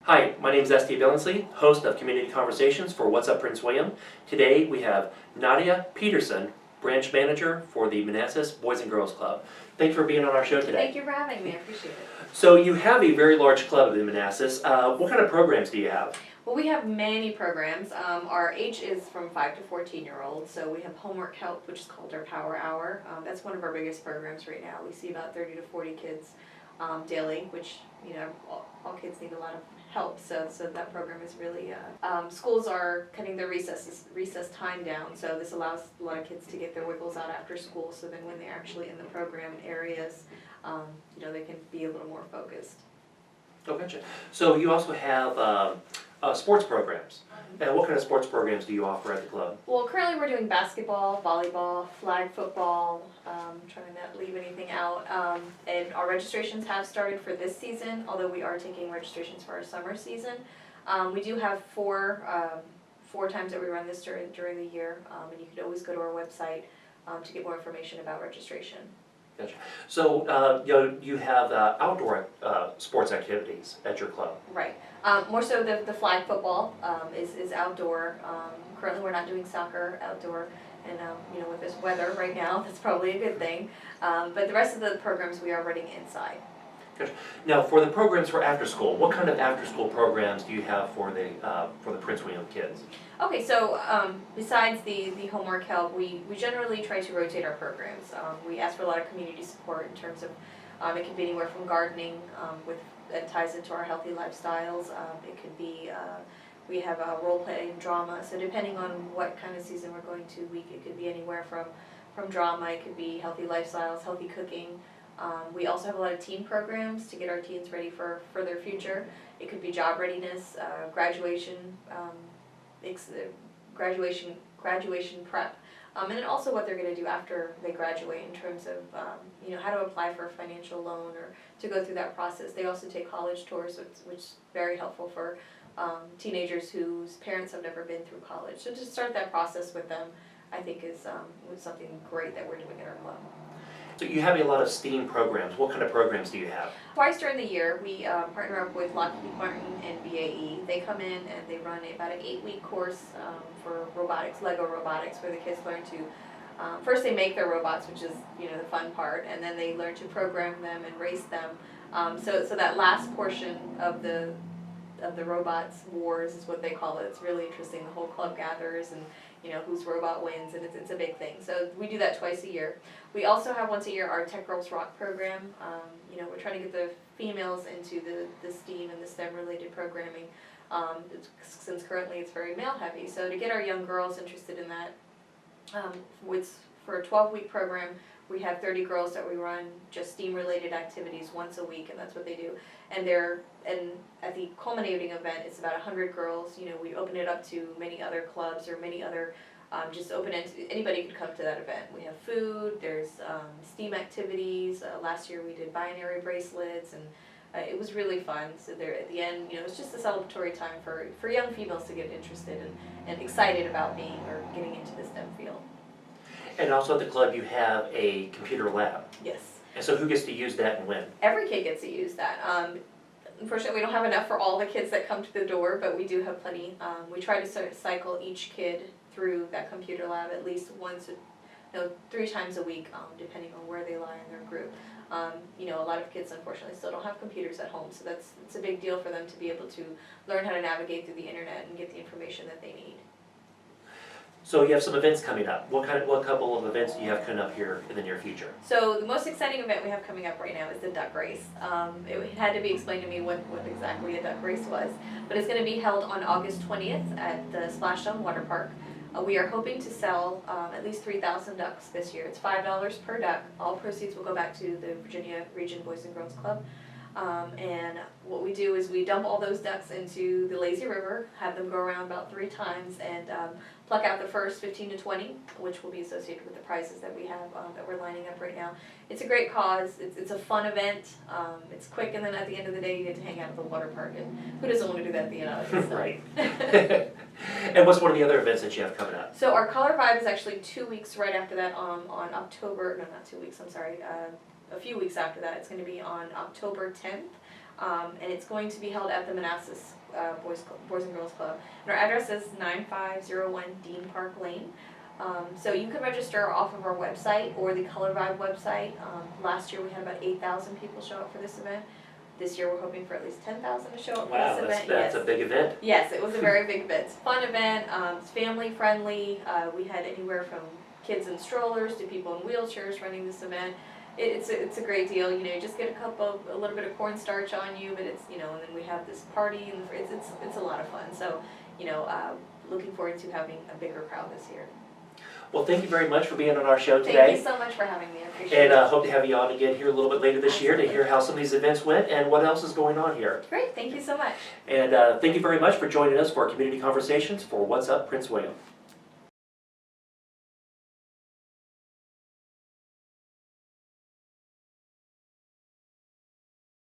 Hi, my name is S.T. Billingsley, host of Community Conversations for What's Up Prince William. Today we have Nadia Peterson, branch manager for the Manassas Boys and Girls Club. Thanks for being on our show today. Thank you for having me, I appreciate it. So you have a very large club in Manassas. What kind of programs do you have? Well, we have many programs. Our age is from 5 to 14-year-olds, so we have homework help, which is called our Power Hour. That's one of our biggest programs right now. We see about 30 to 40 kids daily, which, you know, all kids need a lot of help, so that program is really, schools are cutting their recess time down, so this allows a lot of kids to get their wiggles out after school, so then when they're actually in the program areas, you know, they can be a little more focused. Oh, gotcha. So you also have sports programs. And what kind of sports programs do you offer at the club? Well, currently we're doing basketball, volleyball, flag football, trying to not leave anything out. And our registrations have started for this season, although we are taking registrations for our summer season. We do have four times that we run this during the year, and you can always go to our website to get more information about registration. Gotcha. So you have outdoor sports activities at your club. Right. More so the flag football is outdoor. Currently we're not doing soccer outdoor, and you know, with this weather right now, that's probably a good thing. But the rest of the programs we are running inside. Gotcha. Now, for the programs for after school, what kind of after school programs do you have for the Prince William kids? Okay, so besides the homework help, we generally try to rotate our programs. We ask for a lot of community support in terms of it could be anywhere from gardening, that ties into our healthy lifestyles. It could be we have a role play and drama. So depending on what kind of season we're going to, it could be anywhere from drama. It could be healthy lifestyles, healthy cooking. We also have a lot of teen programs to get our teens ready for their future. It could be job readiness, graduation prep, and then also what they're going to do after they graduate in terms of you know, how to apply for a financial loan or to go through that process. They also take college tours, which is very helpful for teenagers whose parents have never been through college. So to start that process with them, I think is something great that we're doing at our club. So you have a lot of STEAM programs. What kind of programs do you have? Twice during the year, we partner up with Lockheed Martin and BAE. They come in and they run about an 8-week course for robotics, Lego robotics, where the kids learn to, first they make their robots, which is, you know, the fun part, and then they learn to program them and race them. So that last portion of the robots wars is what they call it. It's really interesting. The whole club gathers and, you know, whose robot wins, and it's a big thing. So we do that twice a year. We also have once a year our Tech Girls Rock program. You know, we're trying to get the females into the STEAM and the STEM related programming, since currently it's very male heavy. So to get our young girls interested in that, for a 12-week program, we have 30 girls that we run just STEAM related activities once a week, and that's what they do. And at the culminating event, it's about 100 girls. You know, we open it up to many other clubs or many other just anybody could come to that event. We have food, there's STEAM activities. Last year we did binary bracelets, and it was really fun. So there at the end, you know, it's just a celebratory time for young females to get interested and excited about being or getting into the STEM field. And also at the club you have a computer lab. Yes. And so who gets to use that and when? Every kid gets to use that. Unfortunately, we don't have enough for all the kids that come to the door, but we do have plenty. We try to cycle each kid through that computer lab at least once, 3 times a week, depending on where they lie in their group. You know, a lot of kids unfortunately still don't have computers at home, so it's a big deal for them to be able to learn how to navigate through the internet and get the information that they need. So you have some events coming up. What couple of events do you have coming up here in the near future? So the most exciting event we have coming up right now is the duck race. It had to be explained to me what exactly a duck race was, but it's going to be held on August 20th at the Splashdown Water Park. We are hoping to sell at least 3,000 ducks this year. It's $5 per duck. All proceeds will go back to the Virginia Region Boys and Girls Club. And what we do is we dump all those ducks into the lazy river, have them go around about 3 times, and pluck out the first 15 to 20, which will be associated with the prizes that we have that we're lining up right now. It's a great cause. It's a fun event. It's quick, and then at the end of the day, you get to hang out at the water park. And who doesn't want to do that at the end of it? So. Right. And what's one of the other events that you have coming up? So our Color Vibe is actually 2 weeks right after that on October, no, not 2 weeks, I'm sorry, a few weeks after that. It's going to be on October 10th. And it's going to be held at the Manassas Boys and Girls Club. And our address is 9501 Dean Park Lane. So you can register off of our website or the Color Vibe website. Last year we had about 8,000 people show up for this event. This year we're hoping for at least 10,000 to show up for Wow, this event. that's a big event. Yes, it was a very big event. It's a fun event. It's family friendly. We had anywhere from kids in strollers to people in wheelchairs running this event. It's a great deal. You know, you just get a little bit of cornstarch on you, but it's, you know, and then we have this party, and it's a lot of fun. So, you know, looking forward to having a bigger crowd this year. Well, thank you very much for being on our show today. Thank you so much for having me. I appreciate And it. hope to have you on again here a little bit later this year to hear how some of these events went and what else is going on here. Great, thank you so much. And thank you very much for joining us for Community Conversations for What's Up Prince William.